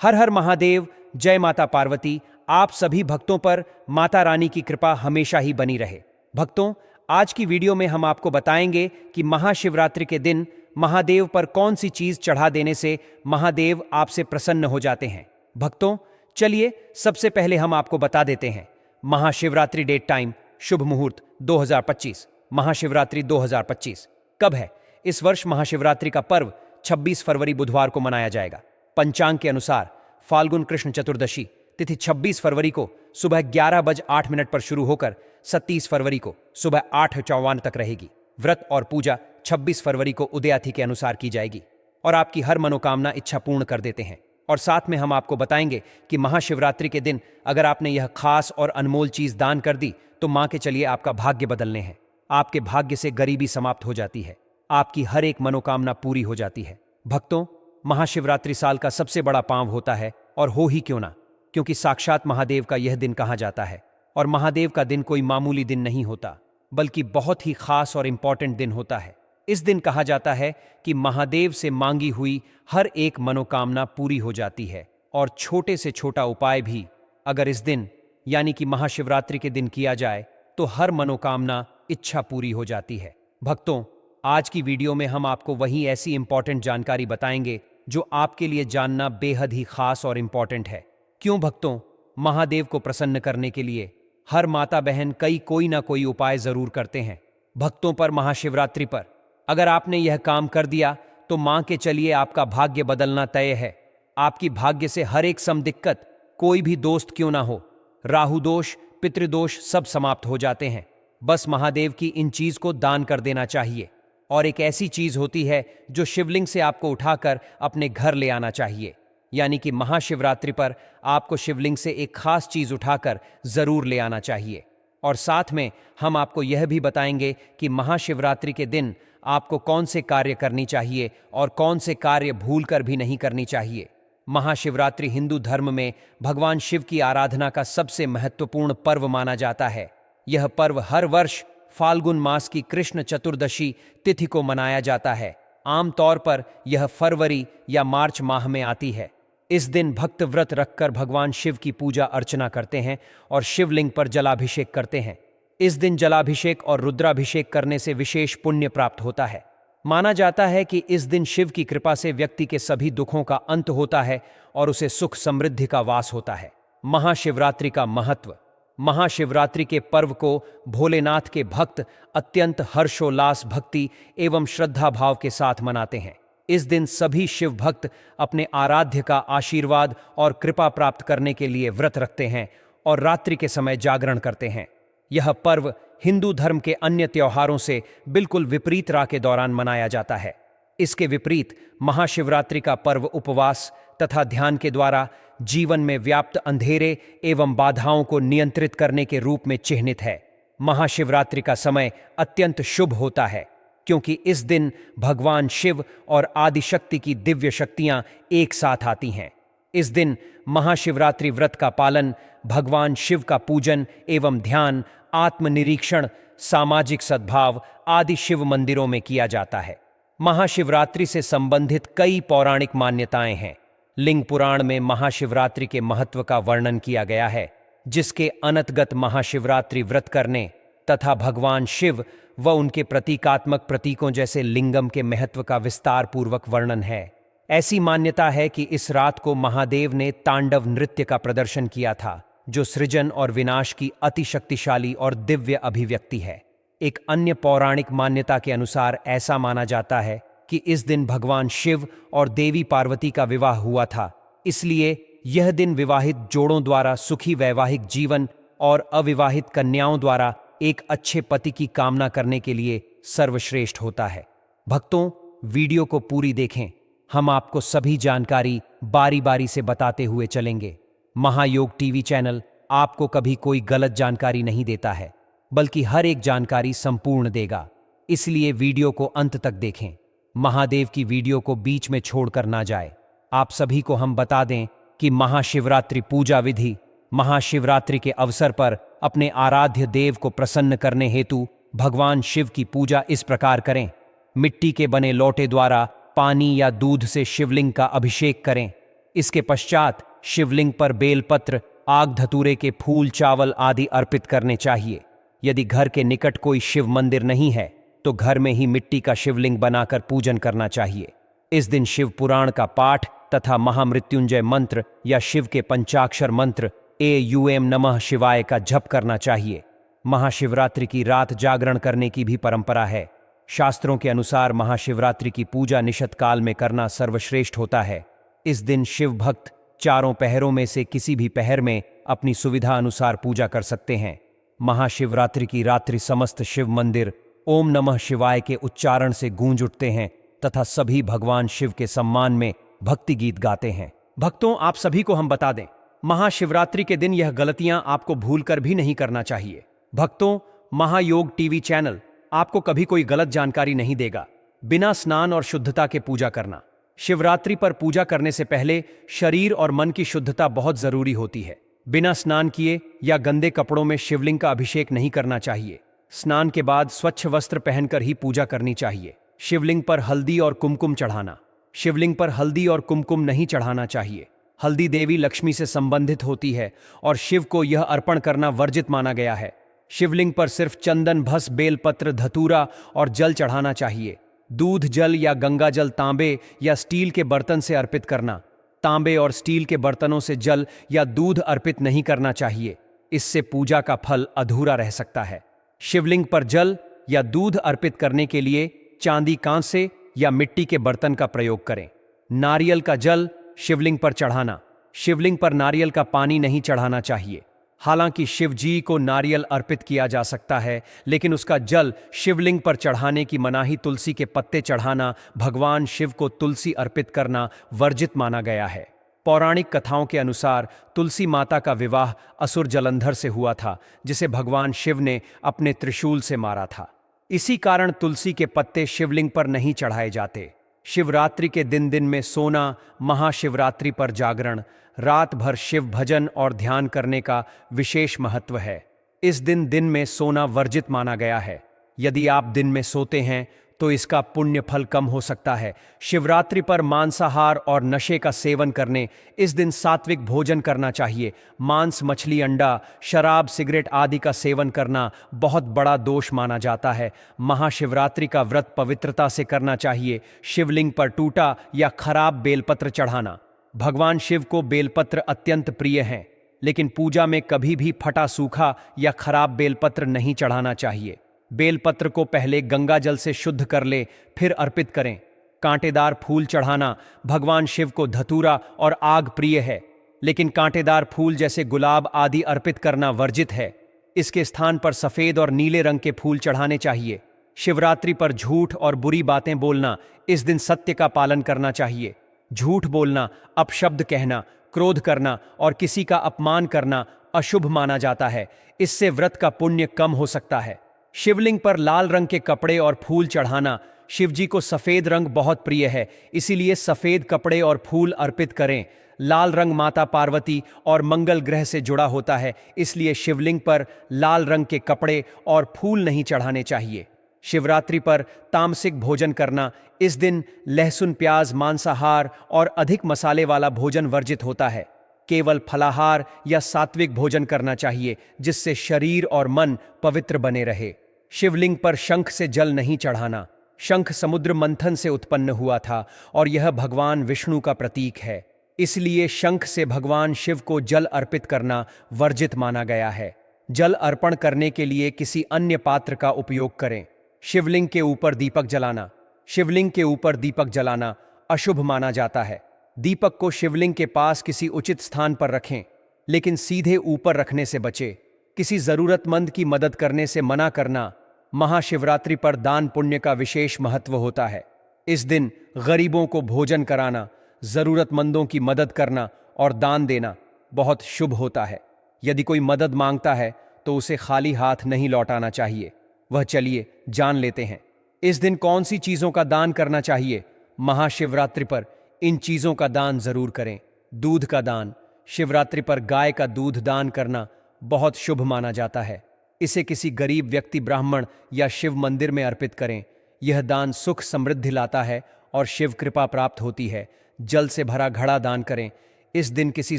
हर हर महादेव, जय माता पार्वती। आप सभी भक्तों पर माता रानी की कृपा हमेशा ही बनी रहे। भक्तों, आज की वीडियो में हम आपको बताएंगे कि महाशिवरात्रि के दिन महादेव पर कौन सी चीज चढ़ा देने से महादेव आपसे प्रसन्न हो जाते हैं। भक्तों, चलिए सबसे पहले हम आपको बता देते हैं महाशिवरात्रि डेट टाइम, शुभ मुहूर्त 2025। महाशिवरात्रि 2025 कब है? इस वर्ष महाशिवरात्रि का पर्व 26 फरवरी बुधवार को मनाया जाएगा। पंचांग के अनुसार फाल्गुन कृष्ण चतुर्दशी तिथि 26 फरवरी को सुबह 11:08 पर शुरू होकर 27 फरवरी को सुबह 8:54 तक रहेगी। व्रत और पूजा 26 फरवरी को उदयातिथि के अनुसार की जाएगी और आपकी हर मनोकामना इच्छा पूर्ण कर देते हैं। और साथ में हम आपको बताएंगे कि महाशिवरात्रि के दिन अगर आपने यह खास और अनमोल चीज दान कर दी तो मां के चलिए आपका भाग्य बदलने हैं। आपके भाग्य से गरीबी समाप्त हो जाती है, आपकी हर एक मनोकामना पूरी हो जाती है। भक्तों, महाशिवरात्रि साल का सबसे बड़ा पांव होता है, और हो ही क्यों ना, क्योंकि साक्षात महादेव का यह दिन कहा जाता है। और महादेव का दिन कोई मामूली दिन नहीं होता, बल्कि बहुत ही खास और इंपॉर्टेंट दिन होता है। इस दिन कहा जाता है कि महादेव से मांगी हुई हर एक मनोकामना पूरी हो जाती है, और छोटे से छोटा उपाय भी अगर इस दिन यानी कि महाशिवरात्रि के दिन किया जाए तो हर मनोकामना इच्छा पूरी हो जाती है। भक्तों, आज की वीडियो में हम आपको वही ऐसी इंपॉर्टेंट जानकारी बताएंगे जो आपके लिए जानना बेहद ही खास और इंपॉर्टेंट है। क्यों भक्तों? महादेव को प्रसन्न करने के लिए हर माता बहन कोई ना कोई उपाय जरूर करते हैं। भक्तों पर महाशिवरात्रि पर अगर आपने यह काम कर दिया तो मां के चलिए आपका भाग्य बदलना तय है। आपकी भाग्य से हर एक समदिक्कत, कोई भी दोस्त क्यों ना हो, राहु दोष, पितृदोष सब समाप्त हो जाते हैं। बस महादेव की इन चीज को दान कर देना चाहिए। और एक ऐसी चीज होती है जो शिवलिंग से आपको उठाकर अपने घर ले आना चाहिए, यानी कि महाशिवरात्रि पर आपको शिवलिंग से एक खास चीज उठाकर जरूर ले आना चाहिए। और साथ में हम आपको यह भी बताएंगे कि महाशिवरात्रि के दिन आपको कौन से कार्य करनी चाहिए और कौन से कार्य भूलकर भी नहीं करनी चाहिए। महाशिवरात्रि हिंदू धर्म में भगवान शिव की आराधना का सबसे महत्वपूर्ण पर्व माना जाता है। यह पर्व हर वर्ष फाल्गुन मास की कृष्ण चतुर्दशी तिथि को मनाया जाता है। आमतौर पर यह फरवरी या मार्च माह में आती है। इस दिन भक्त व्रत रखकर भगवान शिव की पूजा अर्चना करते हैं और शिवलिंग पर जलाभिषेक करते हैं। इस दिन जलाभिषेक और रुद्राभिषेक करने से विशेष पुण्य प्राप्त होता है। माना जाता है कि इस दिन शिव की कृपा से व्यक्ति के सभी दुखों का अंत होता है और उसे सुख समृद्धि का वास होता है। महाशिवरात्रि का महत्व। महाशिवरात्रि के पर्व को भोलेनाथ के भक्त अत्यंत हर्षोल्लास, भक्ति एवं श्रद्धा भाव के साथ मनाते हैं। इस दिन सभी शिव भक्त अपने आराध्य का आशीर्वाद और कृपा प्राप्त करने के लिए व्रत रखते हैं और रात्रि के समय जागरण करते हैं। यह पर्व हिंदू धर्म के अन्य त्योहारों से बिल्कुल विपरीत राह के दौरान मनाया जाता है। इसके विपरीत महाशिवरात्रि का पर्व उपवास तथा ध्यान के द्वारा जीवन में व्याप्त अंधेरे एवं बाधाओं को नियंत्रित करने के रूप में चिह्नित है। महाशिवरात्रि का समय अत्यंत शुभ होता है क्योंकि इस दिन भगवान शिव और आदिशक्ति की दिव्य शक्तियां एक साथ आती हैं। इस दिन महाशिवरात्रि व्रत का पालन, भगवान शिव का पूजन एवं ध्यान, आत्मनिरीक्षण, सामाजिक सद्भाव आदि शिव मंदिरों में किया जाता है। महाशिवरात्रि से संबंधित कई पौराणिक मान्यताएं हैं। लिंग पुराण में महाशिवरात्रि के महत्व का वर्णन किया गया है, जिसके अनतगत महाशिवरात्रि व्रत करने तथा भगवान शिव व उनके प्रतीकात्मक प्रतीकों जैसे लिंगम के महत्व का विस्तार पूर्वक वर्णन है। ऐसी मान्यता है कि इस रात को महादेव ने तांडव नृत्य का प्रदर्शन किया था, जो सृजन और विनाश की अति शक्तिशाली और दिव्य अभिव्यक्ति है। एक अन्य पौराणिक मान्यता के अनुसार ऐसा माना जाता है कि इस दिन भगवान शिव और देवी पार्वती का विवाह हुआ था। इसलिए यह दिन विवाहित जोड़ों द्वारा सुखी वैवाहिक जीवन और अविवाहित कन्याओं द्वारा एक अच्छे पति की कामना करने के लिए सर्वश्रेष्ठ होता है। भक्तों, वीडियो को पूरी देखें। हम आपको सभी जानकारी बारी बारी से बताते हुए चलेंगे। महायोग टीवी चैनल आपको कभी कोई गलत जानकारी नहीं देता है, बल्कि हर एक जानकारी संपूर्ण देगा। इसलिए वीडियो को अंत तक देखें। महादेव की वीडियो को बीच में छोड़कर ना जाए। आप सभी को हम बता दें कि महाशिवरात्रि पूजा विधि। महाशिवरात्रि के अवसर पर अपने आराध्य देव को प्रसन्न करने हेतु भगवान शिव की पूजा इस प्रकार करें। मिट्टी के बने लोटे द्वारा पानी या दूध से शिवलिंग का अभिषेक करें। इसके पश्चात शिवलिंग पर बेलपत्र, आग धतूरे के फूल, चावल आदि अर्पित करने चाहिए। यदि घर के निकट कोई शिव मंदिर नहीं है तो घर में ही मिट्टी का शिवलिंग बनाकर पूजन करना चाहिए। इस दिन शिव पुराण का पाठ तथा महामृत्युंजय मंत्र या शिव के पंचाक्षर मंत्र एयूएम नमः शिवाय का जप करना चाहिए। महाशिवरात्रि की रात जागरण करने की भी परंपरा है। शास्त्रों के अनुसार महाशिवरात्रि की पूजा निशत काल में करना सर्वश्रेष्ठ होता है। इस दिन शिव भक्त चारों पहरों में से किसी भी पहर में अपनी सुविधा अनुसार पूजा कर सकते हैं। महाशिवरात्रि की रात्रि समस्त शिव मंदिर ओम नमः शिवाय के उच्चारण से गूंज उठते हैं तथा सभी भगवान शिव के सम्मान में भक्ति गीत गाते हैं। भक्तों, आप सभी को हम बता दें, महाशिवरात्रि के दिन यह गलतियां आपको भूलकर भी नहीं करना चाहिए। भक्तों, महायोग टीवी चैनल आपको कभी कोई गलत जानकारी नहीं देगा। बिना स्नान और शुद्धता के पूजा करना। शिवरात्रि पर पूजा करने से पहले शरीर और मन की शुद्धता बहुत जरूरी होती है। बिना स्नान किए या गंदे कपड़ों में शिवलिंग का अभिषेक नहीं करना चाहिए। स्नान के बाद स्वच्छ वस्त्र पहनकर ही पूजा करनी चाहिए। शिवलिंग पर हल्दी और कुमकुम चढ़ाना। शिवलिंग पर हल्दी और कुमकुम नहीं चढ़ाना चाहिए। हल्दी देवी लक्ष्मी से संबंधित होती है और शिव को यह अर्पण करना वर्जित माना गया है। शिवलिंग पर सिर्फ चंदन, भस्म, बेलपत्र, धतूरा और जल चढ़ाना चाहिए। दूध, जल या गंगा जल तांबे या स्टील के बर्तन से अर्पित करना। तांबे और स्टील के बर्तनों से जल या दूध अर्पित नहीं करना चाहिए। इससे पूजा का फल अधूरा रह सकता है। शिवलिंग पर जल या दूध अर्पित करने के लिए चांदी, कांसे या मिट्टी के बर्तन का प्रयोग करें। नारियल का जल शिवलिंग पर चढ़ाना। शिवलिंग पर नारियल का पानी नहीं चढ़ाना चाहिए। हालांकि शिव जी को नारियल अर्पित किया जा सकता है, लेकिन उसका जल शिवलिंग पर चढ़ाने की मनाही। तुलसी के पत्ते चढ़ाना, भगवान शिव को तुलसी अर्पित करना वर्जित माना गया है। पौराणिक कथाओं के अनुसार तुलसी माता का विवाह असुर जलंधर से हुआ था, जिसे भगवान शिव ने अपने त्रिशूल से मारा था। इसी कारण तुलसी के पत्ते शिवलिंग पर नहीं चढ़ाए जाते। शिवरात्रि के दिन में सोना, महाशिवरात्रि पर जागरण, रात भर शिव भजन और ध्यान करने का विशेष महत्व है। इस दिन में सोना वर्जित माना गया है। यदि आप दिन में सोते हैं तो इसका पुण्य फल कम हो सकता है। शिवरात्रि पर मांसाहार और नशे का सेवन करने। इस दिन सात्विक भोजन करना चाहिए। मांस, मछली, अंडा, शराब, सिगरेट आदि का सेवन करना बहुत बड़ा दोष माना जाता है। महाशिवरात्रि का व्रत पवित्रता से करना चाहिए। शिवलिंग पर टूटा या खराब बेलपत्र चढ़ाना। भगवान शिव को बेलपत्र अत्यंत प्रिय हैं, लेकिन पूजा में कभी भी फटा, सूखा या खराब बेलपत्र नहीं चढ़ाना चाहिए। बेलपत्र को पहले गंगा जल से शुद्ध कर ले, फिर अर्पित करें। कांटेदार फूल चढ़ाना। भगवान शिव को धतूरा और आग प्रिय है, लेकिन कांटेदार फूल जैसे गुलाब आदि अर्पित करना वर्जित है। इसके स्थान पर सफेद और नीले रंग के फूल चढ़ाने चाहिए। शिवरात्रि पर झूठ और बुरी बातें बोलना। इस दिन सत्य का पालन करना चाहिए। झूठ बोलना, अपशब्द कहना, क्रोध करना और किसी का अपमान करना अशुभ माना जाता है। इससे व्रत का पुण्य कम हो सकता है। शिवलिंग पर लाल रंग के कपड़े और फूल चढ़ाना। शिवजी को सफेद रंग बहुत प्रिय है, इसीलिए सफेद कपड़े और फूल अर्पित करें। लाल रंग माता पार्वती और मंगल ग्रह से जुड़ा होता है, इसलिए शिवलिंग पर लाल रंग के कपड़े और फूल नहीं चढ़ाने चाहिए। शिवरात्रि पर तामसिक भोजन करना। इस दिन लहसुन, प्याज, मांसाहार और अधिक मसाले वाला भोजन वर्जित होता है। केवल फलाहार या सात्विक भोजन करना चाहिए, जिससे शरीर और मन पवित्र बने रहे। शिवलिंग पर शंख से जल नहीं चढ़ाना। शंख समुद्र मंथन से उत्पन्न हुआ था और यह भगवान विष्णु का प्रतीक है, इसलिए शंख से भगवान शिव को जल अर्पित करना वर्जित माना गया है। जल अर्पण करने के लिए किसी अन्य पात्र का उपयोग करें। शिवलिंग के ऊपर दीपक जलाना। शिवलिंग के ऊपर दीपक जलाना अशुभ माना जाता है। दीपक को शिवलिंग के पास किसी उचित स्थान पर रखें, लेकिन सीधे ऊपर रखने से बचें। किसी जरूरतमंद की मदद करने से मना करना। महाशिवरात्रि पर दान पुण्य का विशेष महत्व होता है। इस दिन गरीबों को भोजन कराना, जरूरतमंदों की मदद करना और दान देना बहुत शुभ होता है। यदि कोई मदद मांगता है तो उसे खाली हाथ नहीं लौटाना चाहिए। वह चलिए जान लेते हैं, इस दिन कौन सी चीजों का दान करना चाहिए। महाशिवरात्रि पर इन चीजों का दान जरूर करें। दूध का दान। शिवरात्रि पर गाय का दूध दान करना बहुत शुभ माना जाता है। इसे किसी गरीब व्यक्ति, ब्राह्मण या शिव मंदिर में अर्पित करें। यह दान सुख समृद्धि लाता है और शिव कृपा प्राप्त होती है। जल से भरा घड़ा दान करें। इस दिन किसी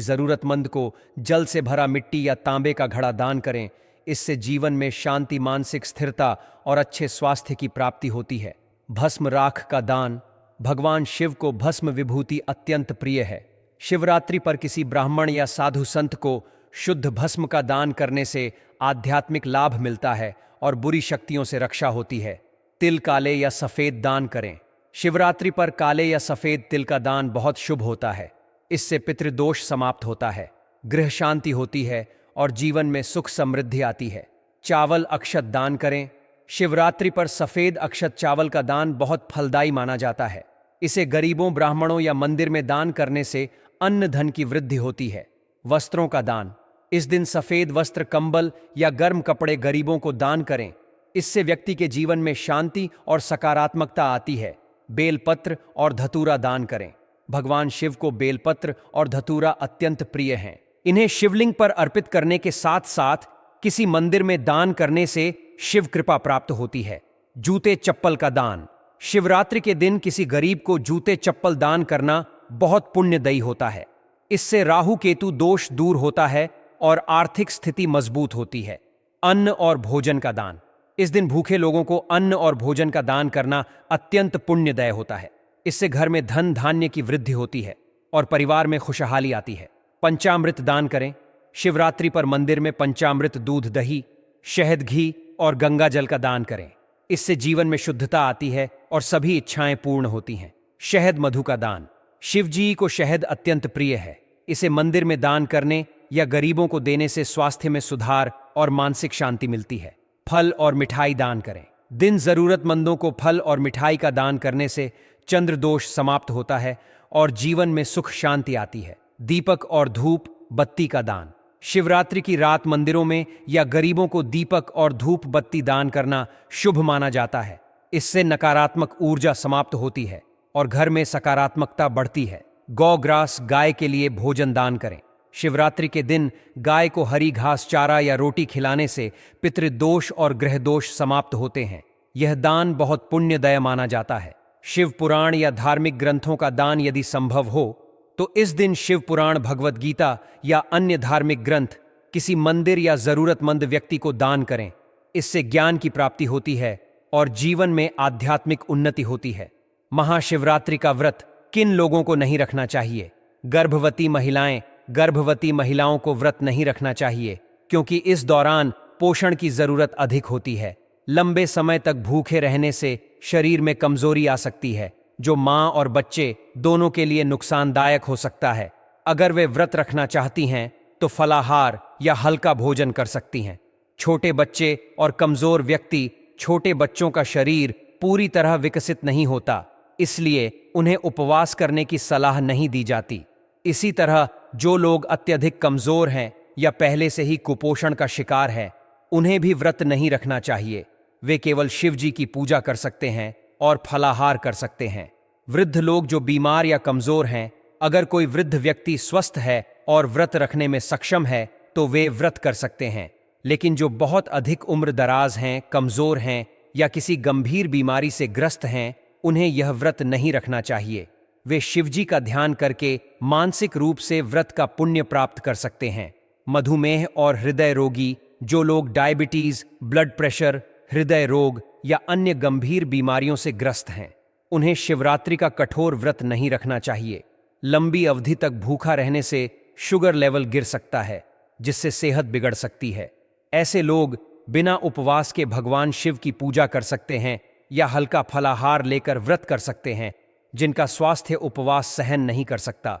जरूरतमंद को जल से भरा मिट्टी या तांबे का घड़ा दान करें। इससे जीवन में शांति, मानसिक स्थिरता और अच्छे स्वास्थ्य की प्राप्ति होती है। भस्म राख का दान। भगवान शिव को भस्म विभूति अत्यंत प्रिय है। शिवरात्रि पर किसी ब्राह्मण या साधु संत को शुद्ध भस्म का दान करने से आध्यात्मिक लाभ मिलता है और बुरी शक्तियों से रक्षा होती है। तिल काले या सफेद दान करें। शिवरात्रि पर काले या सफेद तिल का दान बहुत शुभ होता है। इससे पितृदोष समाप्त होता है, गृह शांति होती है और जीवन में सुख समृद्धि आती है। चावल अक्षत दान करें। शिवरात्रि पर सफेद अक्षत चावल का दान बहुत फलदायी माना जाता है। इसे गरीबों, ब्राह्मणों या मंदिर में दान करने से अन्न धन की वृद्धि होती है। वस्त्रों का दान। इस दिन सफेद वस्त्र, कंबल या गर्म कपड़े गरीबों को दान करें। इससे व्यक्ति के जीवन में शांति और सकारात्मकता आती है। बेलपत्र और धतूरा दान करें। भगवान शिव को बेलपत्र और धतूरा अत्यंत प्रिय हैं। इन्हें शिवलिंग पर अर्पित करने के साथ साथ किसी मंदिर में दान करने से शिव कृपा प्राप्त होती है। जूते चप्पल का दान। शिवरात्रि के दिन किसी गरीब को जूते चप्पल दान करना बहुत पुण्यदायी होता है। इससे राहु केतु दोष दूर होता है और आर्थिक स्थिति मजबूत होती है। अन्न और भोजन का दान। इस दिन भूखे लोगों को अन्न और भोजन का दान करना अत्यंत पुण्यदायी होता है। इससे घर में धन धान्य की वृद्धि होती है और परिवार में खुशहाली आती है। पंचामृत दान करें। शिवरात्रि पर मंदिर में पंचामृत, दूध, दही, शहद, घी और गंगा जल का दान करें। इससे जीवन में शुद्धता आती है और सभी इच्छाएं पूर्ण होती हैं। शहद मधु का दान। शिव जी को शहद अत्यंत प्रिय है। इसे मंदिर में दान करने या गरीबों को देने से स्वास्थ्य में सुधार और मानसिक शांति मिलती है। फल और मिठाई दान करें। दिन जरूरतमंदों को फल और मिठाई का दान करने से चंद्र दोष समाप्त होता है और जीवन में सुख शांति आती है। दीपक और धूप बत्ती का दान। शिवरात्रि की रात मंदिरों में या गरीबों को दीपक और धूप बत्ती दान करना शुभ माना जाता है। इससे नकारात्मक ऊर्जा समाप्त होती है और घर में सकारात्मकता बढ़ती है। गौग्रास, गाय के लिए भोजन दान करें। शिवरात्रि के दिन गाय को हरी घास, चारा या रोटी खिलाने से पितृदोष और ग्रह दोष समाप्त होते हैं। यह दान बहुत पुण्यदायी माना जाता है। शिव पुराण या धार्मिक ग्रंथों का दान यदि संभव हो तो इस दिन शिव पुराण, भगवद गीता या अन्य धार्मिक ग्रंथ किसी मंदिर या जरूरतमंद व्यक्ति को दान करें। इससे ज्ञान की प्राप्ति होती है और जीवन में आध्यात्मिक उन्नति होती है। महाशिवरात्रि का व्रत किन लोगों को नहीं रखना चाहिए? गर्भवती महिलाएं। गर्भवती महिलाओं को व्रत नहीं रखना चाहिए क्योंकि इस दौरान पोषण की जरूरत अधिक होती है। लंबे समय तक भूखे रहने से शरीर में कमजोरी आ सकती है, जो मां और बच्चे दोनों के लिए नुकसानदायक हो सकता है। अगर वे व्रत रखना चाहती हैं तो फलाहार या हल्का भोजन कर सकती हैं। छोटे बच्चे और कमजोर व्यक्ति। छोटे बच्चों का शरीर पूरी तरह विकसित नहीं होता, इसलिए उन्हें उपवास करने की सलाह नहीं दी जाती। इसी तरह जो लोग अत्यधिक कमजोर हैं या पहले से ही कुपोषण का शिकार हैं, उन्हें भी व्रत नहीं रखना चाहिए। वे केवल शिव जी की पूजा कर सकते हैं और फलाहार कर सकते हैं। वृद्ध लोग जो बीमार या कमजोर हैं, अगर कोई वृद्ध व्यक्ति स्वस्थ है और व्रत रखने में सक्षम है तो वे व्रत कर सकते हैं। लेकिन जो बहुत अधिक उम्र दराज हैं, कमजोर हैं या किसी गंभीर बीमारी से ग्रस्त हैं, उन्हें यह व्रत नहीं रखना चाहिए। वे शिवजी का ध्यान करके मानसिक रूप से व्रत का पुण्य प्राप्त कर सकते हैं। मधुमेह और हृदय रोगी। जो लोग डायबिटीज, ब्लड प्रेशर, हृदय रोग या अन्य गंभीर बीमारियों से ग्रस्त हैं, उन्हें शिवरात्रि का कठोर व्रत नहीं रखना चाहिए। लंबी अवधि तक भूखा रहने से शुगर लेवल गिर सकता है, जिससे सेहत बिगड़ सकती है। ऐसे लोग बिना उपवास के भगवान शिव की पूजा कर सकते हैं या हल्का फलाहार लेकर व्रत कर सकते हैं, जिनका स्वास्थ्य उपवास सहन नहीं कर सकता।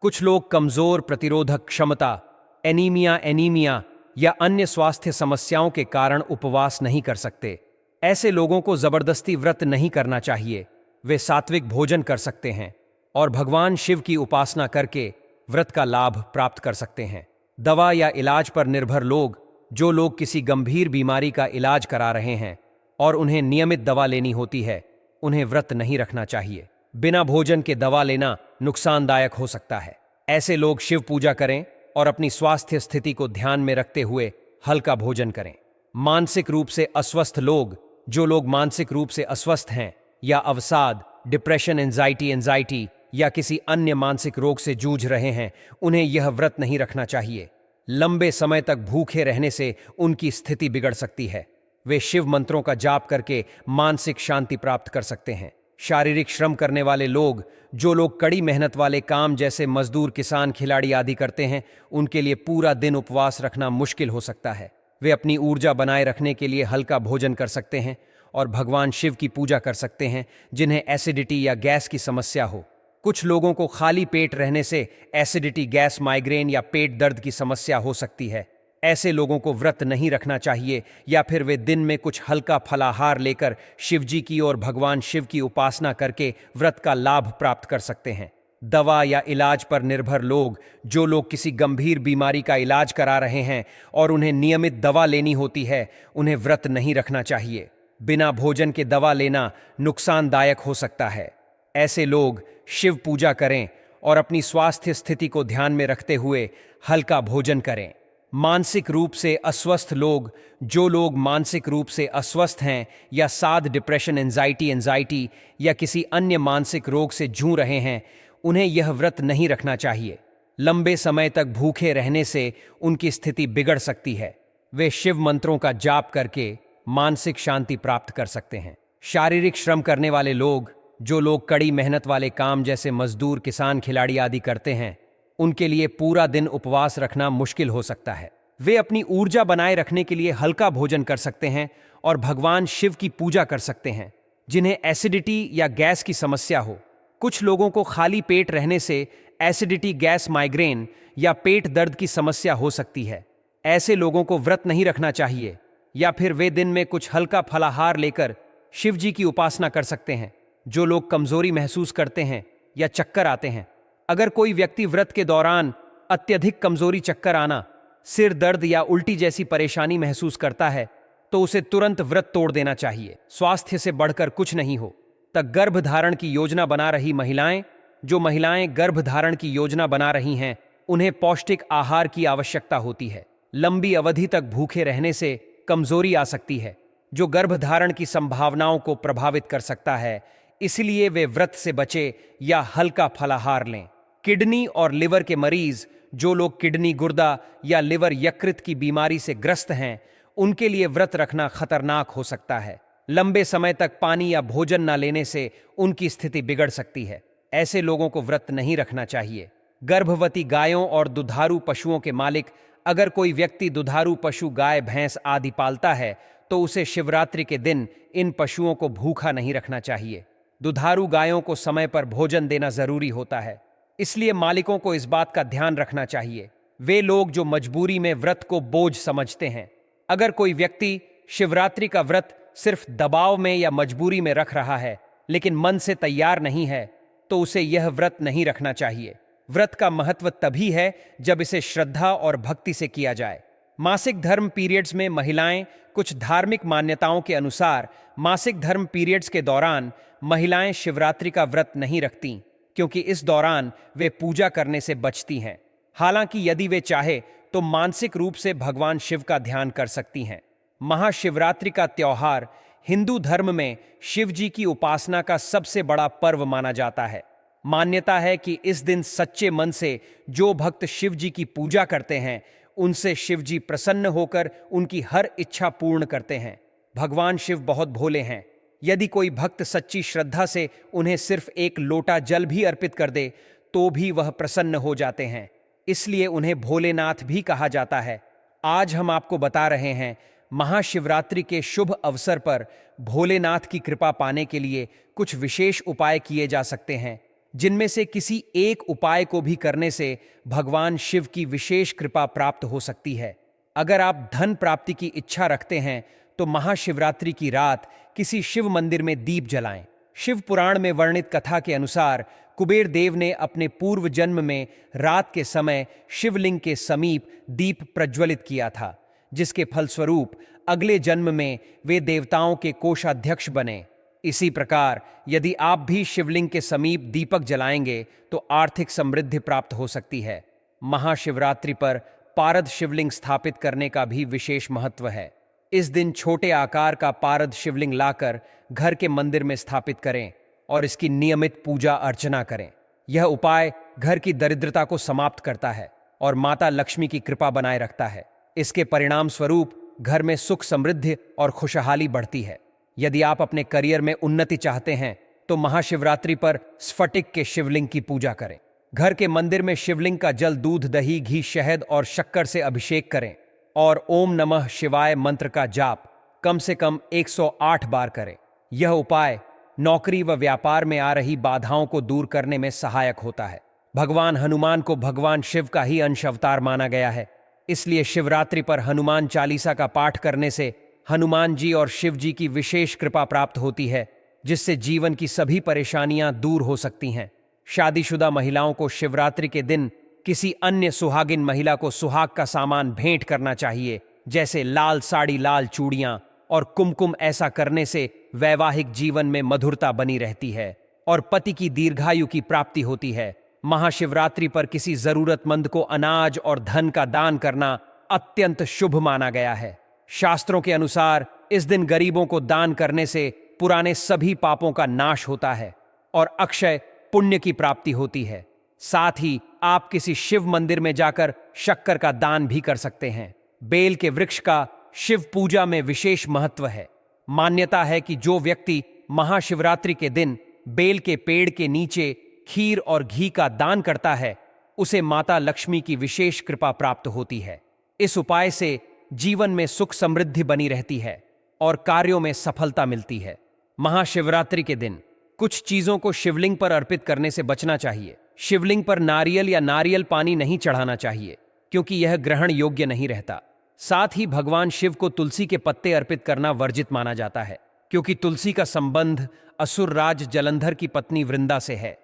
कुछ लोग कमजोर प्रतिरोधक क्षमता, एनीमिया या अन्य स्वास्थ्य समस्याओं के कारण उपवास नहीं कर सकते। ऐसे लोगों को जबरदस्ती व्रत नहीं करना चाहिए। वे सात्विक भोजन कर सकते हैं और भगवान शिव की उपासना करके व्रत का लाभ प्राप्त कर सकते हैं। दवा या इलाज पर निर्भर लोग। जो लोग किसी गंभीर बीमारी का इलाज करा रहे हैं और उन्हें नियमित दवा लेनी होती है, उन्हें व्रत नहीं रखना चाहिए। बिना भोजन के दवा लेना नुकसानदायक हो सकता है। ऐसे लोग शिव पूजा करें और अपनी स्वास्थ्य स्थिति को ध्यान में रखते हुए हल्का भोजन करें। मानसिक रूप से अस्वस्थ लोग। जो लोग मानसिक रूप से अस्वस्थ हैं या अवसाद, डिप्रेशन, एंजाइटी या किसी अन्य मानसिक रोग से जूझ रहे हैं, उन्हें यह व्रत नहीं रखना चाहिए। लंबे समय तक भूखे रहने से उनकी स्थिति बिगड़ सकती है। वे शिव मंत्रों का जाप करके मानसिक शांति प्राप्त कर सकते हैं। शारीरिक श्रम करने वाले लोग, जो लोग कड़ी मेहनत वाले काम जैसे मजदूर, किसान, खिलाड़ी आदि करते हैं, उनके लिए पूरा दिन उपवास रखना मुश्किल हो सकता है। वे अपनी ऊर्जा बनाए रखने के लिए हल्का भोजन कर सकते हैं और भगवान शिव की पूजा कर सकते हैं, जिन्हें एसिडिटी या गैस की समस्या हो। कुछ लोगों को खाली पेट रहने से एसिडिटी, गैस, माइग्रेन या पेट दर्द की समस्या हो सकती है। ऐसे लोगों को व्रत नहीं रखना चाहिए, या फिर वे दिन में कुछ हल्का फलाहार लेकर शिवजी की और भगवान शिव की उपासना करके व्रत का लाभ प्राप्त कर सकते हैं। दवा या इलाज पर निर्भर लोग, जो लोग किसी गंभीर बीमारी का इलाज करा रहे हैं और उन्हें नियमित दवा लेनी होती है, उन्हें व्रत नहीं रखना चाहिए। बिना भोजन के दवा लेना नुकसानदायक हो सकता है। ऐसे लोग शिव पूजा करें और अपनी स्वास्थ्य स्थिति को ध्यान में रखते हुए हल्का भोजन करें। मानसिक रूप से अस्वस्थ लोग, जो लोग मानसिक रूप से अस्वस्थ हैं या साथ डिप्रेशन, एंजाइटी या किसी अन्य मानसिक रोग से जूझ रहे हैं, उन्हें यह व्रत नहीं रखना चाहिए। लंबे समय तक भूखे रहने से उनकी स्थिति बिगड़ सकती है। वे शिव मंत्रों का जाप करके मानसिक शांति प्राप्त कर सकते हैं। शारीरिक श्रम करने वाले लोग, जो लोग कड़ी मेहनत वाले काम जैसे मजदूर, किसान, खिलाड़ी आदि करते हैं, उनके लिए पूरा दिन उपवास रखना मुश्किल हो सकता है। वे अपनी ऊर्जा बनाए रखने के लिए हल्का भोजन कर सकते हैं और भगवान शिव की पूजा कर सकते हैं, जिन्हें एसिडिटी या गैस की समस्या हो। कुछ लोगों को खाली पेट रहने से एसिडिटी, गैस, माइग्रेन या पेट दर्द की समस्या हो सकती है। ऐसे लोगों को व्रत नहीं रखना चाहिए, या फिर वे दिन में कुछ हल्का फलाहार लेकर शिव जी की उपासना कर सकते हैं। जो लोग कमजोरी महसूस करते हैं या चक्कर आते हैं, अगर कोई व्यक्ति व्रत के दौरान अत्यधिक कमजोरी, चक्कर आना, सिर दर्द या उल्टी जैसी परेशानी महसूस करता है, तो उसे तुरंत व्रत तोड़ देना चाहिए। स्वास्थ्य से बढ़कर कुछ नहीं हो। तक गर्भधारण की योजना बना रही महिलाएं, जो महिलाएं गर्भधारण की योजना बना रही हैं, उन्हें पौष्टिक आहार की आवश्यकता होती है। लंबी अवधि तक भूखे रहने से कमजोरी आ सकती है, जो गर्भधारण की संभावनाओं को प्रभावित कर सकता है। इसलिए वे व्रत से बचे या हल्का फलाहार लें। किडनी और लिवर के मरीज, जो लोग किडनी, गुर्दा या लिवर यकृत की बीमारी से ग्रस्त हैं, उनके लिए व्रत रखना खतरनाक हो सकता है। लंबे समय तक पानी या भोजन न लेने से उनकी स्थिति बिगड़ सकती है। ऐसे लोगों को व्रत नहीं रखना चाहिए। गर्भवती गायों और दुधारू पशुओं के मालिक, अगर कोई व्यक्ति दुधारू पशु, गाय, भैंस आदि पालता है, तो उसे शिवरात्रि के दिन इन पशुओं को भूखा नहीं रखना चाहिए। दुधारू गायों को समय पर भोजन देना जरूरी होता है, इसलिए मालिकों को इस बात का ध्यान रखना चाहिए। वे लोग जो मजबूरी में व्रत को बोझ समझते हैं, अगर कोई व्यक्ति शिवरात्रि का व्रत सिर्फ दबाव में या मजबूरी में रख रहा है, लेकिन मन से तैयार नहीं है, तो उसे यह व्रत नहीं रखना चाहिए। व्रत का महत्व तभी है जब इसे श्रद्धा और भक्ति से किया जाए। मासिक धर्म पीरियड्स में महिलाएं, कुछ धार्मिक मान्यताओं के अनुसार मासिक धर्म पीरियड्स के दौरान महिलाएं शिवरात्रि का व्रत नहीं रखती, क्योंकि इस दौरान वे पूजा करने से बचती हैं। हालांकि यदि वे चाहे तो मानसिक रूप से भगवान शिव का ध्यान कर सकती हैं। महाशिवरात्रि का त्योहार हिंदू धर्म में शिव जी की उपासना का सबसे बड़ा पर्व माना जाता है। मान्यता है कि इस दिन सच्चे मन से जो भक्त शिव जी की पूजा करते हैं, उनसे शिव जी प्रसन्न होकर उनकी हर इच्छा पूर्ण करते हैं। भगवान शिव बहुत भोले हैं। यदि कोई भक्त सच्ची श्रद्धा से उन्हें सिर्फ एक लोटा जल भी अर्पित कर दे, तो भी वह प्रसन्न हो जाते हैं। इसलिए उन्हें भोलेनाथ भी कहा जाता है। आज हम आपको बता रहे हैं, महाशिवरात्रि के शुभ अवसर पर भोलेनाथ की कृपा पाने के लिए कुछ विशेष उपाय किए जा सकते हैं, जिनमें से किसी एक उपाय को भी करने से भगवान शिव की विशेष कृपा प्राप्त हो सकती है। अगर आप धन प्राप्ति की इच्छा रखते हैं, तो महाशिवरात्रि की रात किसी शिव मंदिर में दीप जलाएं। शिव पुराण में वर्णित कथा के अनुसार कुबेर देव ने अपने पूर्व जन्म में रात के समय शिवलिंग के समीप दीप प्रज्वलित किया था, जिसके फलस्वरूप अगले जन्म में वे देवताओं के कोषाध्यक्ष बने। इसी प्रकार यदि आप भी शिवलिंग के समीप दीपक जलाएंगे, तो आर्थिक समृद्धि प्राप्त हो सकती है। महाशिवरात्रि पर पारद शिवलिंग स्थापित करने का भी विशेष महत्व है। इस दिन छोटे आकार का पारद शिवलिंग लाकर घर के मंदिर में स्थापित करें और इसकी नियमित पूजा अर्चना करें। यह उपाय घर की दरिद्रता को समाप्त करता है और माता लक्ष्मी की कृपा बनाए रखता है। इसके परिणाम स्वरूप घर में सुख समृद्धि और खुशहाली बढ़ती है। यदि आप अपने करियर में उन्नति चाहते हैं तो महाशिवरात्रि पर स्फटिक के शिवलिंग की पूजा करें। घर के मंदिर में शिवलिंग का जल दूध, दही, घी, शहद और शक्कर से अभिषेक करें और ओम नमः शिवाय मंत्र का जाप कम से कम 108 बार करें। यह उपाय नौकरी व व्यापार में आ रही बाधाओं को दूर करने में सहायक होता है। भगवान हनुमान को भगवान शिव का ही अंश अवतार माना गया है, इसलिए शिवरात्रि पर हनुमान चालीसा का पाठ करने से हनुमान जी और शिव जी की विशेष कृपा प्राप्त होती है, जिससे जीवन की सभी परेशानियां दूर हो सकती हैं। शादीशुदा महिलाओं को शिवरात्रि के दिन किसी अन्य सुहागिन महिला को सुहाग का सामान भेंट करना चाहिए, जैसे लाल साड़ी, लाल चूड़ियां और कुमकुम। ऐसा करने से वैवाहिक जीवन में मधुरता बनी रहती है और पति की दीर्घायु की प्राप्ति होती है। महाशिवरात्रि पर किसी जरूरतमंद को अनाज और धन का दान करना अत्यंत शुभ माना गया है। शास्त्रों के अनुसार इस दिन गरीबों को दान करने से पुराने सभी पापों का नाश होता है और अक्षय पुण्य की प्राप्ति होती है। साथ ही आप किसी शिव मंदिर में जाकर शक्कर का दान भी कर सकते हैं। बेल के वृक्ष का शिव पूजा में विशेष महत्व है। मान्यता है कि जो व्यक्ति महाशिवरात्रि के दिन बेल के पेड़ के नीचे खीर और घी का दान करता है, उसे माता लक्ष्मी की विशेष कृपा प्राप्त होती है। इस उपाय से जीवन में सुख समृद्धि बनी रहती है और कार्यों में सफलता मिलती है। महाशिवरात्रि के दिन कुछ चीजों को शिवलिंग पर अर्पित करने से बचना चाहिए। शिवलिंग पर नारियल या नारियल पानी नहीं चढ़ाना चाहिए, क्योंकि यह ग्रहण योग्य नहीं रहता। साथ ही भगवान शिव को तुलसी के पत्ते अर्पित करना वर्जित माना जाता है, क्योंकि तुलसी का संबंध असुर राज जलंधर की पत्नी वृंदा से है,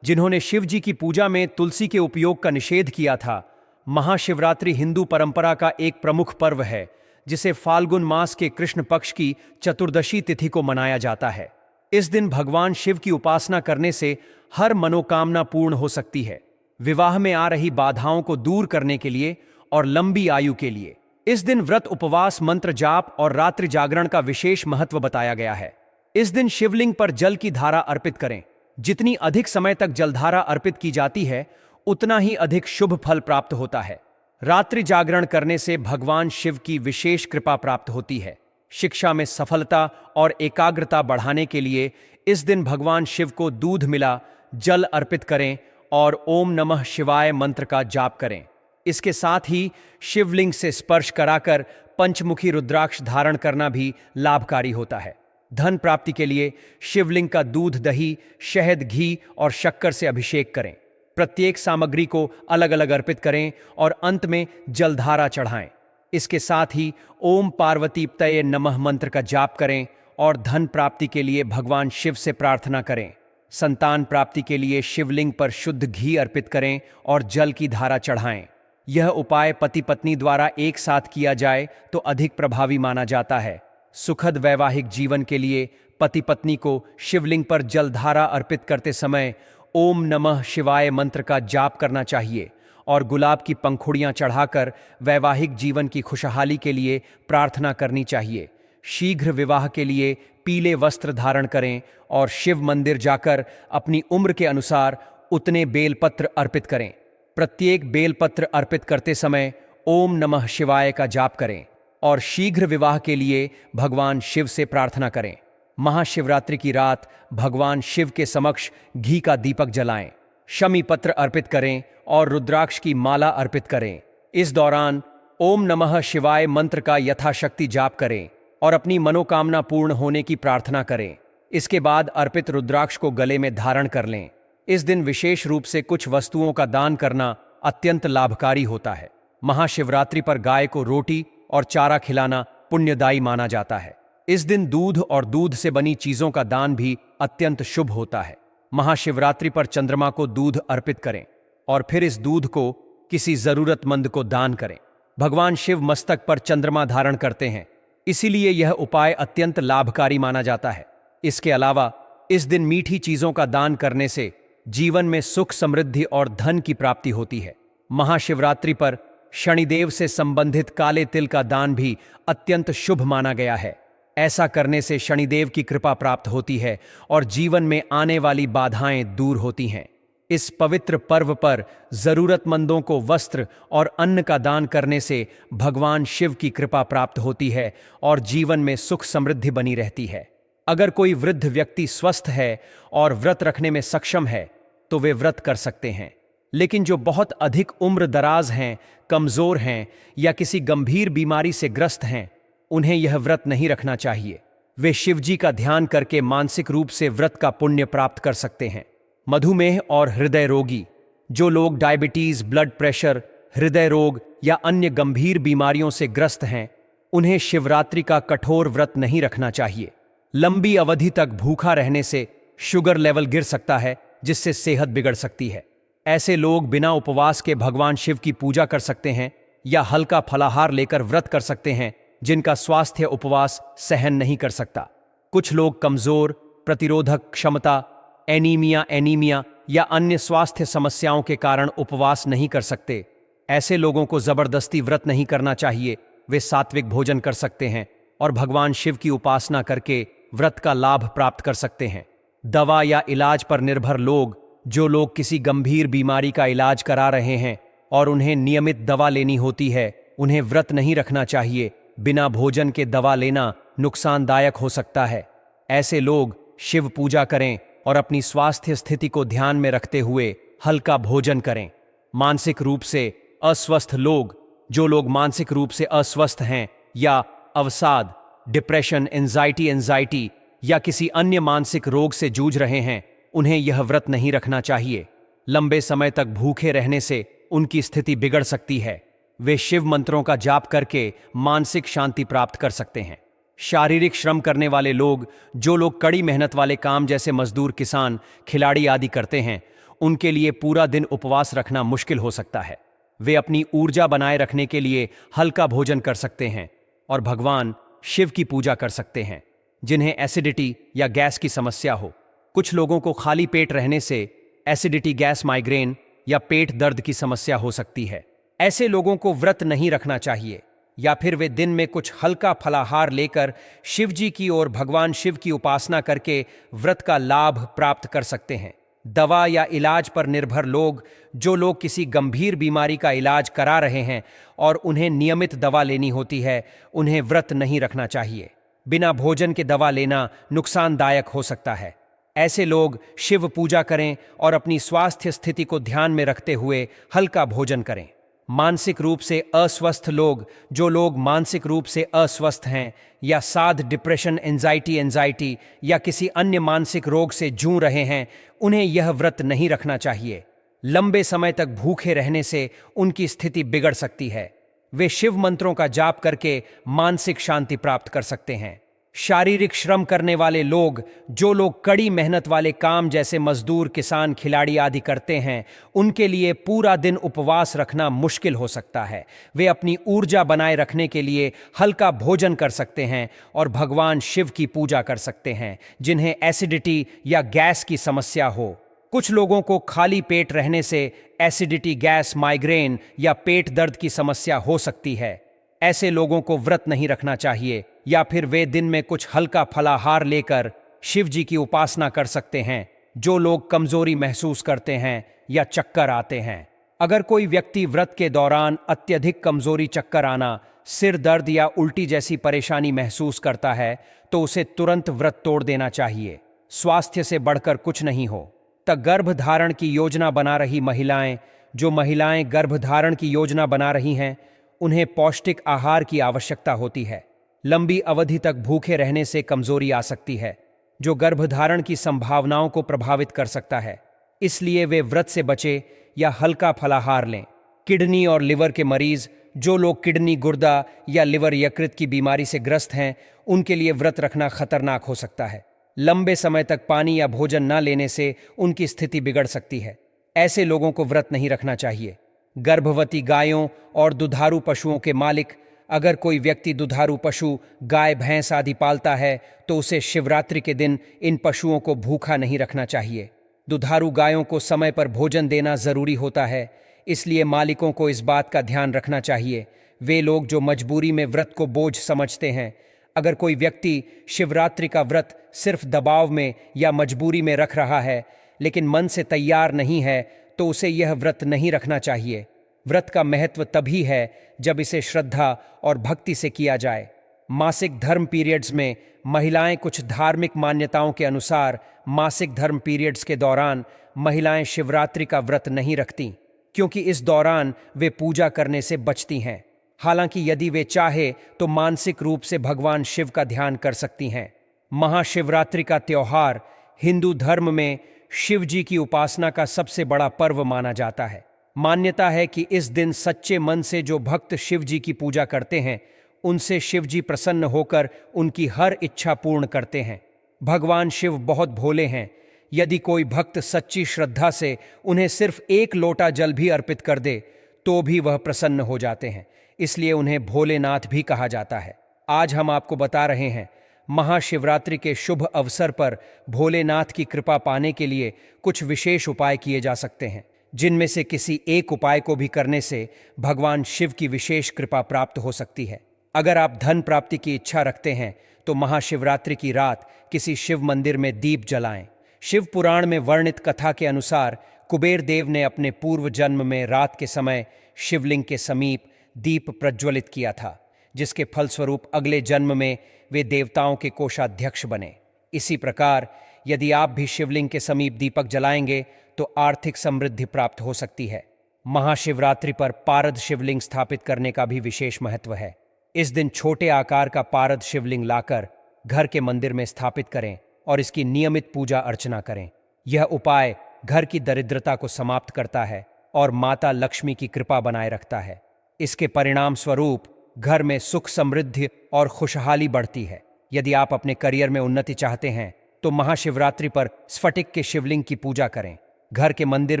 जिन्होंने शिव जी की पूजा में तुलसी के उपयोग का निषेध किया था। महाशिवरात्रि हिंदू परंपरा का एक प्रमुख पर्व है, जिसे फाल्गुन मास के कृष्ण पक्ष की चतुर्दशी तिथि को मनाया जाता है। इस दिन भगवान शिव की उपासना करने से हर मनोकामना पूर्ण हो सकती है। विवाह में आ रही बाधाओं को दूर करने के लिए और लंबी आयु के लिए इस दिन व्रत, उपवास, मंत्र जाप और रात्रि जागरण का विशेष महत्व बताया गया है। इस दिन शिवलिंग पर जल की धारा अर्पित करें। जितनी अधिक समय तक जलधारा अर्पित की जाती है, उतना ही अधिक शुभ फल प्राप्त होता है। रात्रि जागरण करने से भगवान शिव की विशेष कृपा प्राप्त होती है। शिक्षा में सफलता और एकाग्रता बढ़ाने के लिए इस दिन भगवान शिव को दूध मिला जल अर्पित करें और ओम नमः शिवाय मंत्र का जाप करें। इसके साथ ही शिवलिंग से स्पर्श कराकर पंचमुखी रुद्राक्ष धारण करना भी लाभकारी होता है। धन प्राप्ति के लिए शिवलिंग का दूध, दही, शहद, घी और शक्कर से अभिषेक करें। प्रत्येक सामग्री को अलग अलग अर्पित करें और अंत में जलधारा चढ़ाएं। इसके साथ ही ओम पार्वतीपतये नमः मंत्र का जाप करें और धन प्राप्ति के लिए भगवान शिव से प्रार्थना करें। संतान प्राप्ति के लिए शिवलिंग पर शुद्ध घी अर्पित करें और जल की धारा चढ़ाएं। यह उपाय पति पत्नी द्वारा एक साथ किया जाए तो अधिक प्रभावी माना जाता है। सुखद वैवाहिक जीवन के लिए पति पत्नी को शिवलिंग पर जलधारा अर्पित करते समय ओम नमः शिवाय मंत्र का जाप करना चाहिए और गुलाब की पंखुड़ियां चढ़ाकर वैवाहिक जीवन की खुशहाली के लिए प्रार्थना करनी चाहिए। शीघ्र विवाह के लिए पीले वस्त्र धारण करें और शिव मंदिर जाकर अपनी उम्र के अनुसार उतने बेलपत्र अर्पित करें। प्रत्येक बेलपत्र अर्पित करते समय ओम नमः शिवाय का जाप करें और शीघ्र विवाह के लिए भगवान शिव से प्रार्थना करें। महाशिवरात्रि की रात भगवान शिव के समक्ष घी का दीपक जलाएं, शमी पत्र अर्पित करें और रुद्राक्ष की माला अर्पित करें। इस दौरान ओम नमः शिवाय मंत्र का यथाशक्ति जाप करें और अपनी मनोकामना पूर्ण होने की प्रार्थना करें। इसके बाद अर्पित रुद्राक्ष को गले में धारण कर लें। इस दिन विशेष रूप से कुछ वस्तुओं का दान करना अत्यंत लाभकारी होता है। महाशिवरात्रि पर गाय को रोटी और चारा खिलाना पुण्यदायी माना जाता है। इस दिन दूध और दूध से बनी चीजों का दान भी अत्यंत शुभ होता है। महाशिवरात्रि पर चंद्रमा को दूध अर्पित करें और फिर इस दूध को किसी जरूरतमंद को दान करें। भगवान शिव मस्तक पर चंद्रमा धारण करते हैं, इसीलिए यह उपाय अत्यंत लाभकारी माना जाता है। इसके अलावा इस दिन मीठी चीजों का दान करने से जीवन में सुख, समृद्धि और धन की प्राप्ति होती है। महाशिवरात्रि पर शनिदेव से संबंधित काले तिल का दान भी अत्यंत शुभ माना गया है। ऐसा करने से शनिदेव की कृपा प्राप्त होती है और जीवन में आने वाली बाधाएं दूर होती हैं। इस पवित्र पर्व पर जरूरतमंदों को वस्त्र और अन्न का दान करने से भगवान शिव की कृपा प्राप्त होती है और जीवन में सुख समृद्धि बनी रहती है। अगर कोई वृद्ध व्यक्ति स्वस्थ है और व्रत रखने में सक्षम है तो वे व्रत कर सकते हैं, लेकिन जो बहुत अधिक उम्र दराज हैं, कमजोर हैं या किसी गंभीर बीमारी से ग्रस्त हैं, उन्हें यह व्रत नहीं रखना चाहिए। वे शिवजी का ध्यान करके मानसिक रूप से व्रत का पुण्य प्राप्त कर सकते हैं। मधुमेह और हृदय रोगी, जो लोग डायबिटीज, ब्लड प्रेशर, हृदय रोग या अन्य गंभीर बीमारियों से ग्रस्त हैं, उन्हें शिवरात्रि का कठोर व्रत नहीं रखना चाहिए। लंबी अवधि तक भूखा रहने से शुगर लेवल गिर सकता है, जिससे सेहत बिगड़ सकती है। ऐसे लोग बिना उपवास के भगवान शिव की पूजा कर सकते हैं या हल्का फलाहार लेकर व्रत कर सकते हैं, जिनका स्वास्थ्य उपवास सहन नहीं कर सकता। कुछ लोग कमजोर, प्रतिरोधक क्षमता, एनीमिया या अन्य स्वास्थ्य समस्याओं के कारण उपवास नहीं कर सकते। ऐसे लोगों को जबरदस्ती व्रत नहीं करना चाहिए। वे सात्विक भोजन कर सकते हैं और भगवान शिव की उपासना करके व्रत का लाभ प्राप्त कर सकते हैं। दवा या इलाज पर निर्भर लोग, जो लोग किसी गंभीर बीमारी का इलाज करा रहे हैं और उन्हें नियमित दवा लेनी होती है, उन्हें व्रत नहीं रखना चाहिए। बिना भोजन के दवा लेना नुकसानदायक हो सकता है। ऐसे लोग शिव पूजा करें और अपनी स्वास्थ्य स्थिति को ध्यान में रखते हुए हल्का भोजन करें। मानसिक रूप से अस्वस्थ लोग, जो लोग मानसिक रूप से अस्वस्थ हैं या अवसाद, डिप्रेशन, एंजाइटी या किसी अन्य मानसिक रोग से जूझ रहे हैं, उन्हें यह व्रत नहीं रखना चाहिए। लंबे समय तक भूखे रहने से उनकी स्थिति बिगड़ सकती है। वे शिव मंत्रों का जाप करके मानसिक शांति प्राप्त कर सकते हैं। शारीरिक श्रम करने वाले लोग, जो लोग कड़ी मेहनत वाले काम जैसे मजदूर, किसान, खिलाड़ी आदि करते हैं, उनके लिए पूरा दिन उपवास रखना मुश्किल हो सकता है। वे अपनी ऊर्जा बनाए रखने के लिए हल्का भोजन कर सकते हैं और भगवान शिव की पूजा कर सकते हैं। जिन्हें एसिडिटी या गैस की समस्या हो, कुछ लोगों को खाली पेट रहने से एसिडिटी, गैस, माइग्रेन या पेट दर्द की समस्या हो सकती है। ऐसे लोगों को व्रत नहीं रखना चाहिए, या फिर वे दिन में कुछ हल्का फलाहार लेकर शिवजी की और भगवान शिव की उपासना करके व्रत का लाभ प्राप्त कर सकते हैं। दवा या इलाज पर निर्भर लोग, जो लोग किसी गंभीर बीमारी का इलाज करा रहे हैं और उन्हें नियमित दवा लेनी होती है, उन्हें व्रत नहीं रखना चाहिए। बिना भोजन के दवा लेना नुकसानदायक हो सकता है। ऐसे लोग शिव पूजा करें और अपनी स्वास्थ्य स्थिति को ध्यान में रखते हुए हल्का भोजन करें। मानसिक रूप से अस्वस्थ लोग, जो लोग मानसिक रूप से अस्वस्थ हैं या साध, डिप्रेशन, एंजाइटी या किसी अन्य मानसिक रोग से जूझ रहे हैं, उन्हें यह व्रत नहीं रखना चाहिए। लंबे समय तक भूखे रहने से उनकी स्थिति बिगड़ सकती है। वे शिव मंत्रों का जाप करके मानसिक शांति प्राप्त कर सकते हैं। शारीरिक श्रम करने वाले लोग, जो लोग कड़ी मेहनत वाले काम जैसे मजदूर, किसान, खिलाड़ी आदि करते हैं, उनके लिए पूरा दिन उपवास रखना मुश्किल हो सकता है। वे अपनी ऊर्जा बनाए रखने के लिए हल्का भोजन कर सकते हैं और भगवान शिव की पूजा कर सकते हैं। जिन्हें एसिडिटी या गैस की समस्या हो, कुछ लोगों को खाली पेट रहने से एसिडिटी, गैस, माइग्रेन या पेट दर्द की समस्या हो सकती है। ऐसे लोगों को व्रत नहीं रखना चाहिए, या फिर वे दिन में कुछ हल्का फलाहार लेकर शिव जी की उपासना कर सकते हैं। जो लोग कमजोरी महसूस करते हैं या चक्कर आते हैं, अगर कोई व्यक्ति व्रत के दौरान अत्यधिक कमजोरी, चक्कर आना, सिर दर्द या उल्टी जैसी परेशानी महसूस करता है, तो उसे तुरंत व्रत तोड़ देना चाहिए। स्वास्थ्य से बढ़कर कुछ नहीं हो। तक गर्भधारण की योजना बना रही महिलाएं, जो महिलाएं गर्भधारण की योजना बना रही हैं, उन्हें पौष्टिक आहार की आवश्यकता होती है। लंबी अवधि तक भूखे रहने से कमजोरी आ सकती है, जो गर्भधारण की संभावनाओं को प्रभावित कर सकता है। इसलिए वे व्रत से बचे या हल्का फलाहार लें। किडनी और लिवर के मरीज, जो लोग किडनी, गुर्दा या लिवर यकृत की बीमारी से ग्रस्त हैं, उनके लिए व्रत रखना खतरनाक हो सकता है। लंबे समय तक पानी या भोजन न लेने से उनकी स्थिति बिगड़ सकती है। ऐसे लोगों को व्रत नहीं रखना चाहिए। गर्भवती गायों और दुधारू पशुओं के मालिक, अगर कोई व्यक्ति दुधारू पशु, गाय, भैंस आदि पालता है, तो उसे शिवरात्रि के दिन इन पशुओं को भूखा नहीं रखना चाहिए। दुधारू गायों को समय पर भोजन देना जरूरी होता है, इसलिए मालिकों को इस बात का ध्यान रखना चाहिए। वे लोग जो मजबूरी में व्रत को बोझ समझते हैं, अगर कोई व्यक्ति शिवरात्रि का व्रत सिर्फ दबाव में या मजबूरी में रख रहा है, लेकिन मन से तैयार नहीं है तो उसे यह व्रत नहीं रखना चाहिए। व्रत का महत्व तभी है जब इसे श्रद्धा और भक्ति से किया जाए। मासिक धर्म पीरियड्स में महिलाएं कुछ धार्मिक मान्यताओं के अनुसार मासिक धर्म पीरियड्स के दौरान महिलाएं शिवरात्रि का व्रत नहीं रखती, क्योंकि इस दौरान वे पूजा करने से बचती हैं। हालांकि यदि वे चाहे तो मानसिक रूप से भगवान शिव का ध्यान कर सकती हैं। महाशिवरात्रि का त्योहार हिंदू धर्म में शिव जी की उपासना का सबसे बड़ा पर्व माना जाता है। मान्यता है कि इस दिन सच्चे मन से जो भक्त शिव जी की पूजा करते हैं, उनसे शिव जी प्रसन्न होकर उनकी हर इच्छा पूर्ण करते हैं। भगवान शिव बहुत भोले हैं। यदि कोई भक्त सच्ची श्रद्धा से उन्हें सिर्फ एक लोटा जल भी अर्पित कर दे तो भी वह प्रसन्न हो जाते हैं, इसलिए उन्हें भोलेनाथ भी कहा जाता है। आज हम आपको बता रहे हैं महाशिवरात्रि के शुभ अवसर पर भोलेनाथ की कृपा पाने के लिए कुछ विशेष उपाय किए जा सकते हैं, जिनमें से किसी एक उपाय को भी करने से भगवान शिव की विशेष कृपा प्राप्त हो सकती है। अगर आप धन प्राप्ति की इच्छा रखते हैं तो महाशिवरात्रि की रात किसी शिव मंदिर में दीप जलाएं। शिव पुराण में वर्णित कथा के अनुसार कुबेर देव ने अपने पूर्व जन्म में रात के समय शिवलिंग के समीप दीप प्रज्वलित किया था, जिसके फलस्वरूप अगले जन्म में वे देवताओं के कोषाध्यक्ष बने। इसी प्रकार यदि आप भी शिवलिंग के समीप दीपक जलाएंगे तो आर्थिक समृद्धि प्राप्त हो सकती है। महाशिवरात्रि पर पारद शिवलिंग स्थापित करने का भी विशेष महत्व है। इस दिन छोटे आकार का पारद शिवलिंग लाकर घर के मंदिर में स्थापित करें और इसकी नियमित पूजा अर्चना करें। यह उपाय घर की दरिद्रता को समाप्त करता है और माता लक्ष्मी की कृपा बनाए रखता है। इसके परिणाम स्वरूप घर में सुख समृद्धि और खुशहाली बढ़ती है। यदि आप अपने करियर में उन्नति चाहते हैं तो महाशिवरात्रि पर स्फटिक के शिवलिंग की पूजा करें। घर के मंदिर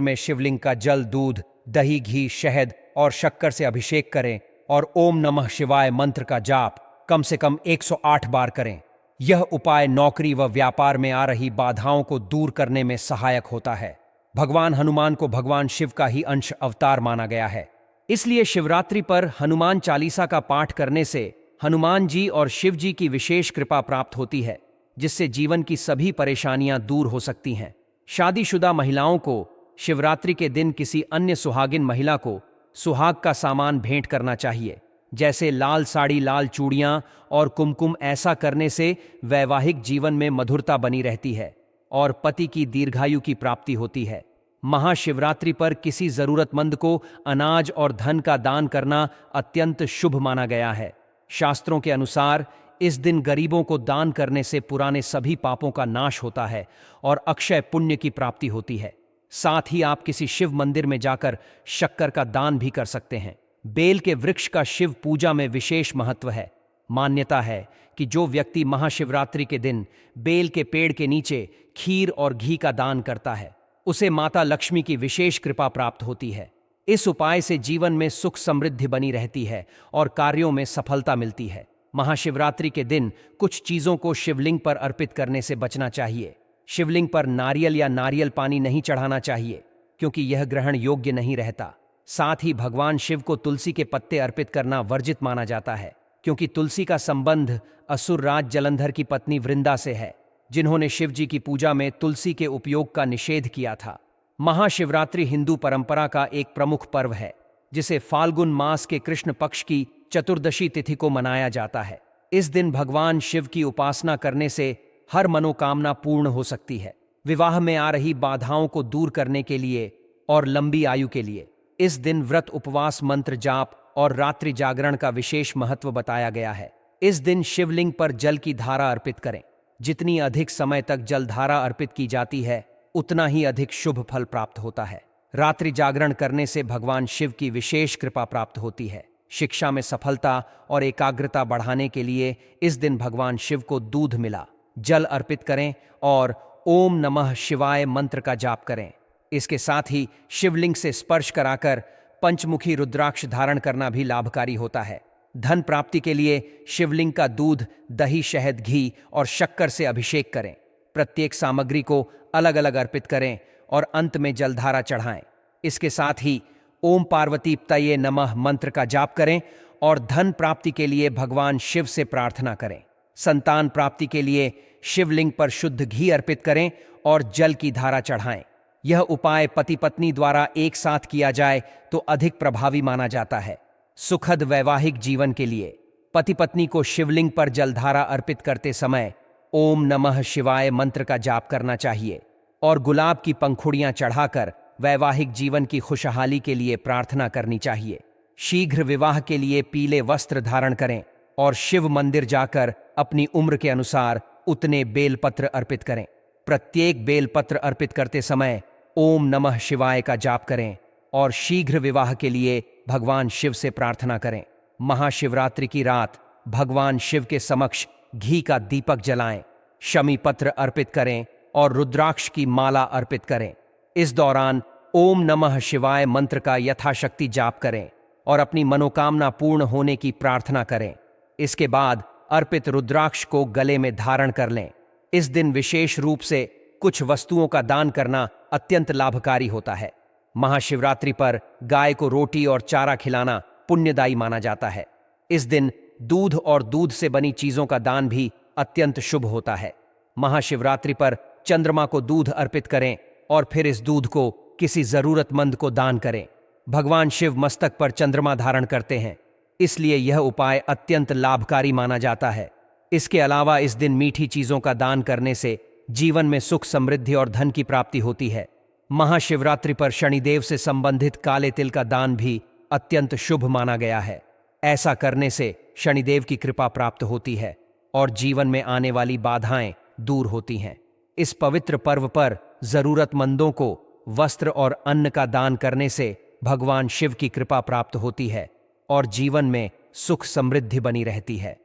में शिवलिंग का जल, दूध, दही, घी, शहद और शक्कर से अभिषेक करें और ओम नमः शिवाय मंत्र का जाप कम से कम 108 बार करें। यह उपाय नौकरी व व्यापार में आ रही बाधाओं को दूर करने में सहायक होता है। भगवान हनुमान को भगवान शिव का ही अंश अवतार माना गया है, इसलिए शिवरात्रि पर हनुमान चालीसा का पाठ करने से हनुमान जी और शिव जी की विशेष कृपा प्राप्त होती है, जिससे जीवन की सभी परेशानियां दूर हो सकती हैं। शादीशुदा महिलाओं को शिवरात्रि के दिन किसी अन्य सुहागिन महिला को सुहाग का सामान भेंट करना चाहिए, जैसे लाल साड़ी, लाल चूड़ियां और कुमकुम। ऐसा करने से वैवाहिक जीवन में मधुरता बनी रहती है और पति की दीर्घायु की प्राप्ति होती है। महाशिवरात्रि पर किसी जरूरतमंद को अनाज और धन का दान करना अत्यंत शुभ माना गया है। शास्त्रों के अनुसार इस दिन गरीबों को दान करने से पुराने सभी पापों का नाश होता है और अक्षय पुण्य की प्राप्ति होती है। साथ ही आप किसी शिव मंदिर में जाकर शक्कर का दान भी कर सकते हैं। बेल के वृक्ष का शिव पूजा में विशेष महत्व है। मान्यता है कि जो व्यक्ति महाशिवरात्रि के दिन बेल के पेड़ के नीचे खीर और घी का दान करता है, उसे माता लक्ष्मी की विशेष कृपा प्राप्त होती है। इस उपाय से जीवन में सुख समृद्धि बनी रहती है और कार्यों में सफलता मिलती है। महाशिवरात्रि के दिन कुछ चीजों को शिवलिंग पर अर्पित करने से बचना चाहिए। शिवलिंग पर नारियल या नारियल पानी नहीं चढ़ाना चाहिए, क्योंकि यह ग्रहण योग्य नहीं रहता। साथ ही भगवान शिव को तुलसी के पत्ते अर्पित करना वर्जित माना जाता है, क्योंकि तुलसी का संबंध असुर राज जलंधर की पत्नी वृंदा से है, जिन्होंने शिव जी की पूजा में तुलसी के उपयोग का निषेध किया था। महाशिवरात्रि हिंदू परंपरा का एक प्रमुख पर्व है, जिसे फाल्गुन मास के कृष्ण पक्ष की चतुर्दशी तिथि को मनाया जाता है। इस दिन भगवान शिव की उपासना करने से हर मनोकामना पूर्ण हो सकती है। विवाह में आ रही बाधाओं को दूर करने के लिए और लंबी आयु के लिए इस दिन व्रत, उपवास, मंत्र जाप और रात्रि जागरण का विशेष महत्व बताया गया है। इस दिन शिवलिंग पर जल की धारा अर्पित करें। जितनी अधिक समय तक जलधारा अर्पित की जाती है, उतना ही अधिक शुभ फल प्राप्त होता है। रात्रि जागरण करने से भगवान शिव की विशेष कृपा प्राप्त होती है। शिक्षा में सफलता और एकाग्रता बढ़ाने के लिए इस दिन भगवान शिव को दूध मिला जल अर्पित करें और ओम नमः शिवाय मंत्र का जाप करें। इसके साथ ही शिवलिंग से स्पर्श कराकर पंचमुखी रुद्राक्ष धारण करना भी लाभकारी होता है। धन प्राप्ति के लिए शिवलिंग का दूध, दही, शहद, घी और शक्कर से अभिषेक करें। प्रत्येक सामग्री को अलग अलग अर्पित करें और अंत में जलधारा चढ़ाएं। इसके साथ ही ओम पार्वती पतये नमः मंत्र का जाप करें और धन प्राप्ति के लिए भगवान शिव से प्रार्थना करें। संतान प्राप्ति के लिए शिवलिंग पर शुद्ध घी अर्पित करें और जल की धारा चढ़ाएं। यह उपाय पति पत्नी द्वारा एक साथ किया जाए तो अधिक प्रभावी माना जाता है। सुखद वैवाहिक जीवन के लिए पति पत्नी को शिवलिंग पर जलधारा अर्पित करते समय ओम नमः शिवाय मंत्र का जाप करना चाहिए और गुलाब की पंखुड़ियां चढ़ाकर वैवाहिक जीवन की खुशहाली के लिए प्रार्थना करनी चाहिए। शीघ्र विवाह के लिए पीले वस्त्र धारण करें और शिव मंदिर जाकर अपनी उम्र के अनुसार उतने बेलपत्र अर्पित करें। प्रत्येक बेलपत्र अर्पित करते समय ओम नमः शिवाय का जाप करें और शीघ्र विवाह के लिए भगवान शिव से प्रार्थना करें। महाशिवरात्रि की रात भगवान शिव के समक्ष घी का दीपक जलाएं, शमी पत्र अर्पित करें और रुद्राक्ष की माला अर्पित करें। इस दौरान ओम नमः शिवाय मंत्र का यथाशक्ति जाप करें और अपनी मनोकामना पूर्ण होने की प्रार्थना करें। इसके बाद अर्पित रुद्राक्ष को गले में धारण कर लें। इस दिन विशेष रूप से कुछ वस्तुओं का दान करना अत्यंत लाभकारी होता है। महाशिवरात्रि पर गाय को रोटी और चारा खिलाना पुण्यदायी माना जाता है। इस दिन दूध और दूध से बनी चीजों का दान भी अत्यंत शुभ होता है। महाशिवरात्रि पर चंद्रमा को दूध अर्पित करें और फिर इस दूध को किसी जरूरतमंद को दान करें। भगवान शिव मस्तक पर चंद्रमा धारण करते हैं, इसलिए यह उपाय अत्यंत लाभकारी माना जाता है। इसके अलावा इस दिन मीठी चीजों का दान करने से जीवन में सुख समृद्धि और धन की प्राप्ति होती है। महाशिवरात्रि पर शनिदेव से संबंधित काले तिल का दान भी अत्यंत शुभ माना गया है। ऐसा करने से शनिदेव की कृपा प्राप्त होती है और जीवन में आने वाली बाधाएं दूर होती हैं। इस पवित्र पर्व पर जरूरतमंदों को वस्त्र और अन्न का दान करने से भगवान शिव की कृपा प्राप्त होती है और जीवन में सुख समृद्धि बनी रहती है।